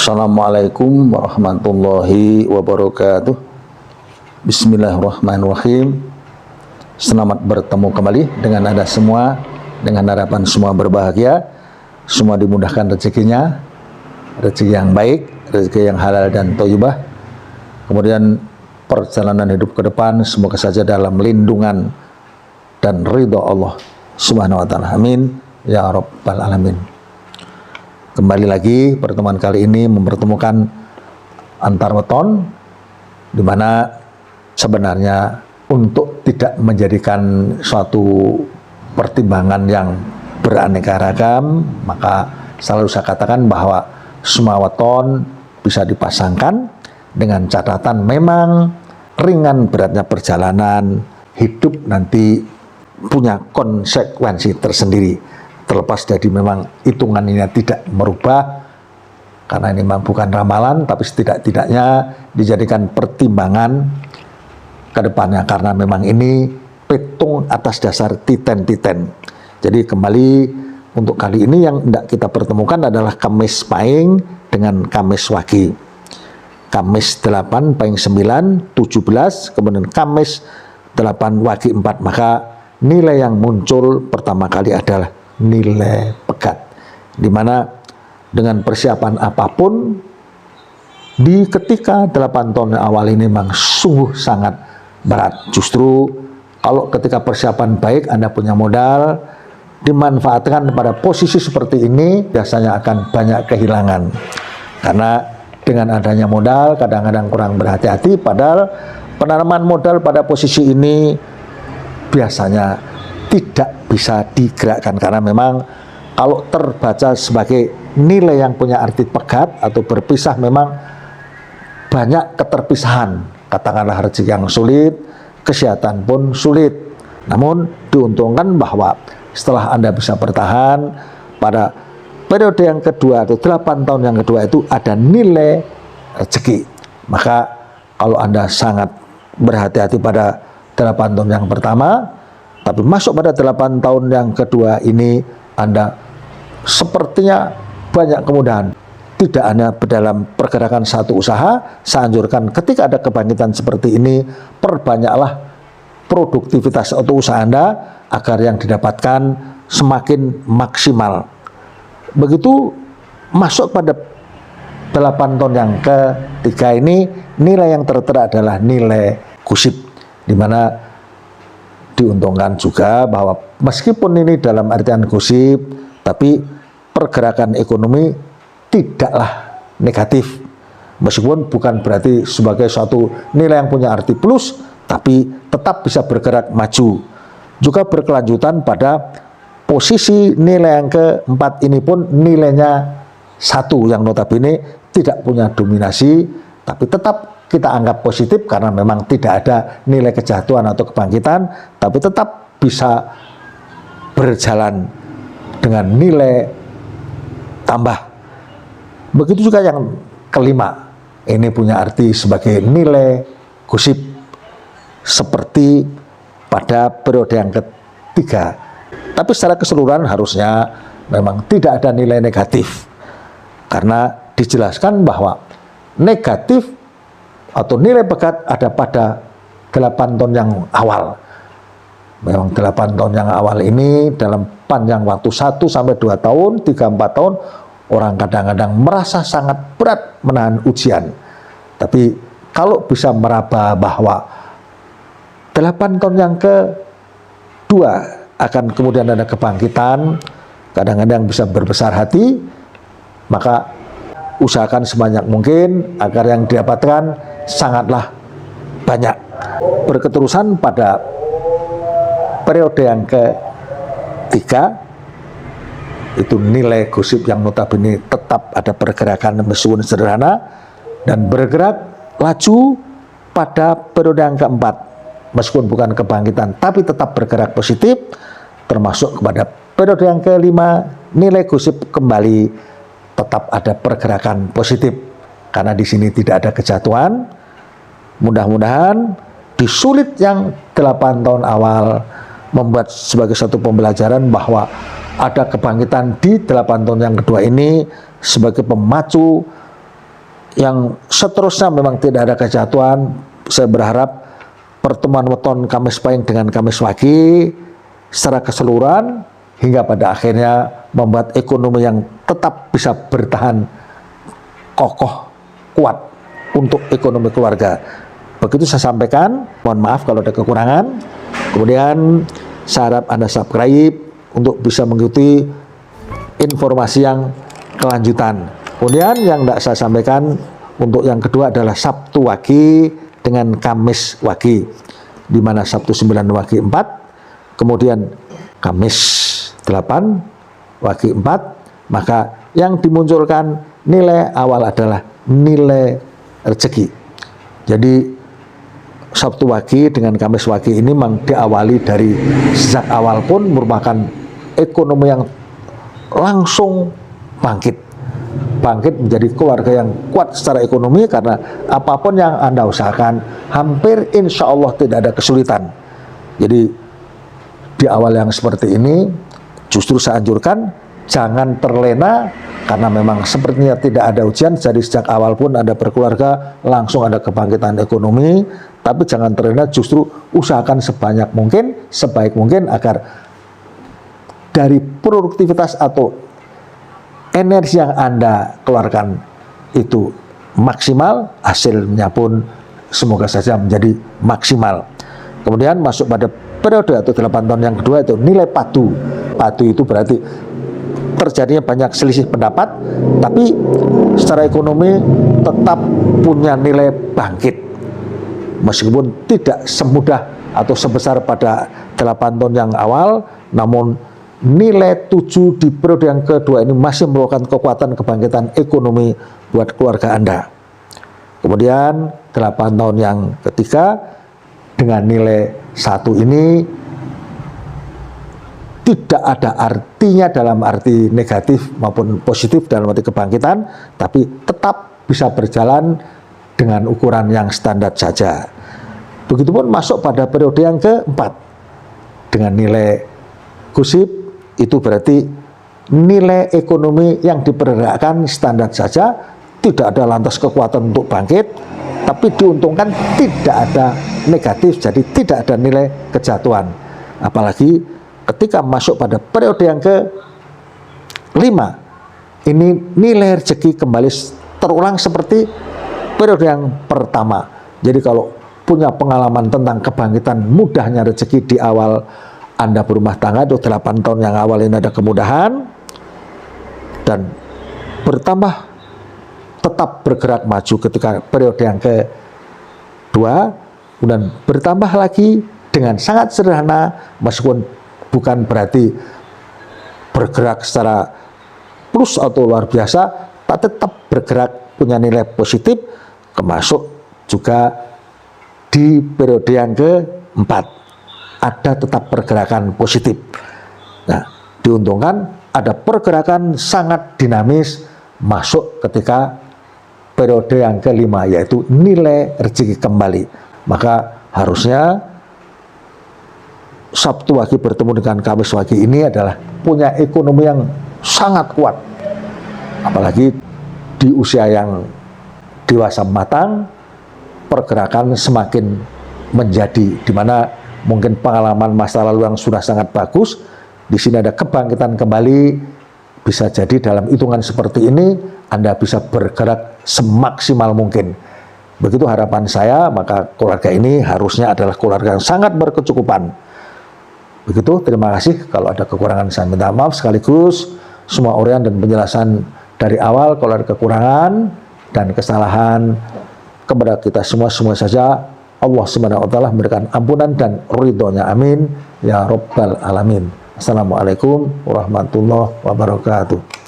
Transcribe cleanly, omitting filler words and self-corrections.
Assalamualaikum warahmatullahi wabarakatuh. Bismillahirrahmanirrahim. Selamat bertemu kembali dengan Anda semua, dengan harapan semua berbahagia, semua dimudahkan rezekinya, rezeki yang baik, rezeki yang halal dan thayyibah. Kemudian perjalanan hidup ke depan semoga saja dalam lindungan dan ridha Allah Subhanahu wa taala. Amin ya rabbal alamin. Kembali lagi pertemuan kali ini mempertemukan antar weton, di mana sebenarnya untuk tidak menjadikan suatu pertimbangan yang beraneka ragam, maka selalu saya katakan bahwa semua weton bisa dipasangkan dengan catatan memang ringan beratnya perjalanan hidup nanti punya konsekuensi tersendiri. Terlepas dari memang hitungan ini tidak merubah, karena ini memang bukan ramalan, tapi setidak-tidaknya dijadikan pertimbangan ke depannya, karena memang ini petung atas dasar titen-titen. Jadi kembali untuk kali ini yang hendak kita pertemukan adalah Kamis Pahing dengan Kamis Wage. Kamis 8, Pahing 9, 17, kemudian Kamis 8, Wage 4. Maka nilai yang muncul pertama kali adalah nilai pegat, dimana dengan persiapan apapun di ketika 8 tahun awal ini memang sungguh sangat berat. Justru kalau ketika persiapan baik, Anda punya modal, dimanfaatkan pada posisi seperti ini biasanya akan banyak kehilangan, karena dengan adanya modal kadang-kadang kurang berhati-hati, padahal penanaman modal pada posisi ini biasanya tidak bisa digerakkan, karena memang kalau terbaca sebagai nilai yang punya arti pegat atau berpisah, memang banyak keterpisahan, katakanlah rezeki yang sulit, kesehatan pun sulit. Namun diuntungkan bahwa setelah Anda bisa bertahan pada periode yang kedua atau 8 tahun yang kedua itu ada nilai rezeki. Maka kalau Anda sangat berhati-hati pada 8 tahun yang pertama, tapi masuk pada 8 tahun yang kedua ini Anda sepertinya banyak kemudahan. Tidak hanya dalam pergerakan satu usaha, saya anjurkan ketika ada kebangkitan seperti ini, perbanyaklah produktivitas atau usaha Anda agar yang didapatkan semakin maksimal. Begitu masuk pada 8 tahun yang ketiga ini, nilai yang tertera adalah nilai gusip, di mana diuntungkan juga bahwa meskipun ini dalam artian gosip, tapi pergerakan ekonomi tidaklah negatif. Meskipun bukan berarti sebagai suatu nilai yang punya arti plus, tapi tetap bisa bergerak maju. Juga berkelanjutan pada posisi nilai yang keempat ini pun nilainya 1 yang notabene tidak punya dominasi, tapi tetap kita anggap positif karena memang tidak ada nilai kejatuhan atau kebangkitan, tapi tetap bisa berjalan dengan nilai tambah. Begitu juga yang kelima, ini punya arti sebagai nilai gosip seperti pada periode yang ketiga. Tapi secara keseluruhan harusnya memang tidak ada nilai negatif, karena dijelaskan bahwa negatif atau nilai pegat ada pada 8 tahun yang awal. Memang 8 tahun yang awal ini dalam panjang waktu 1 sampai 2 tahun, 3-4 tahun, orang kadang-kadang merasa sangat berat menahan ujian. Tapi kalau bisa meraba bahwa 8 tahun yang kedua akan kemudian ada kebangkitan, kadang-kadang bisa berbesar hati, maka usahakan sebanyak mungkin agar yang didapatkan sangatlah banyak. Berketerusan pada periode yang ketiga, itu nilai gosip yang notabene tetap ada pergerakan meskipun sederhana, dan bergerak laju pada periode yang keempat, meskipun bukan kebangkitan tapi tetap bergerak positif, termasuk kepada periode yang kelima, nilai gosip kembali tetap ada pergerakan positif, karena di sini tidak ada kejatuhan. Mudah-mudahan di sulit yang 8 tahun awal membuat sebagai satu pembelajaran bahwa ada kebangkitan di 8 tahun yang kedua ini sebagai pemacu yang seterusnya memang tidak ada kejatuhan. Saya berharap pertemuan weton Kamis Pahing dengan Kamis Wage secara keseluruhan hingga pada akhirnya membuat ekonomi yang tetap bisa bertahan kokoh, kuat untuk ekonomi keluarga. Begitu saya sampaikan, mohon maaf kalau ada kekurangan. Kemudian saya harap Anda subscribe untuk bisa mengikuti informasi yang kelanjutan. Kemudian yang tidak saya sampaikan untuk yang kedua adalah Sabtu Wage dengan Kamis Wage, di mana Sabtu 9 Wage 4, kemudian Kamis 8 Wage 4, maka yang dimunculkan nilai awal adalah nilai rezeki. Jadi Sabtu Wage dengan Kamis Wage ini memang diawali dari sejak awal pun merupakan ekonomi yang langsung bangkit menjadi keluarga yang kuat secara ekonomi, karena apapun yang Anda usahakan hampir insya Allah tidak ada kesulitan. Jadi di awal yang seperti ini justru saya anjurkan jangan terlena, karena memang sepertinya tidak ada ujian. Jadi sejak awal pun Anda berkeluarga langsung ada kebangkitan ekonomi, tapi jangan terlena, justru usahakan sebanyak mungkin, sebaik mungkin agar dari produktivitas atau energi yang Anda keluarkan itu maksimal, hasilnya pun semoga saja menjadi maksimal. Kemudian masuk pada periode atau 8 tahun yang kedua, itu nilai padu. Padu itu berarti terjadinya banyak selisih pendapat, tapi secara ekonomi tetap punya nilai bangkit. Meskipun tidak semudah atau sebesar pada 8 tahun yang awal, namun nilai 7 di periode yang kedua ini masih merupakan kekuatan kebangkitan ekonomi buat keluarga Anda. Kemudian 8 tahun yang ketiga dengan nilai 1 ini tidak ada artinya dalam arti negatif maupun positif dalam arti kebangkitan, tapi tetap bisa berjalan dengan ukuran yang standar saja. Begitupun masuk pada periode yang keempat dengan nilai gusip, itu berarti nilai ekonomi yang diperkirakan standar saja, tidak ada lantas kekuatan untuk bangkit, tapi diuntungkan tidak ada negatif, jadi tidak ada nilai kejatuhan. Apalagi ketika masuk pada periode yang ke-5, ini nilai rezeki kembali terulang seperti periode yang pertama. Jadi kalau punya pengalaman tentang kebangkitan mudahnya rezeki di awal Anda berumah tangga, itu 8 tahun yang awal ini ada kemudahan dan bertambah, tetap bergerak maju ketika periode yang kedua, kemudian bertambah lagi dengan sangat sederhana, meskipun bukan berarti bergerak secara plus atau luar biasa, tapi tetap bergerak punya nilai positif, termasuk juga di periode yang keempat ada tetap pergerakan positif. Nah, diuntungkan ada pergerakan sangat dinamis masuk ketika periode yang kelima, yaitu nilai rezeki kembali. Maka harusnya Sabtu Wage bertemu dengan Kamis Wage ini adalah punya ekonomi yang sangat kuat. Apalagi di usia yang dewasa matang, pergerakan semakin menjadi, di mana mungkin pengalaman masa lalu yang sudah sangat bagus, di sini ada kebangkitan kembali. Bisa jadi dalam hitungan seperti ini Anda bisa bergerak semaksimal mungkin. Begitu harapan saya, maka keluarga ini harusnya adalah keluarga yang sangat berkecukupan. Begitu, terima kasih. Kalau ada kekurangan saya minta maaf, sekaligus semua uraian dan penjelasan dari awal kalau ada kekurangan dan kesalahan kepada kita semua saja Allah Subhanahu wa taala memberikan ampunan dan ridhonya, amin ya rabbal alamin. Assalamualaikum warahmatullahi wabarakatuh.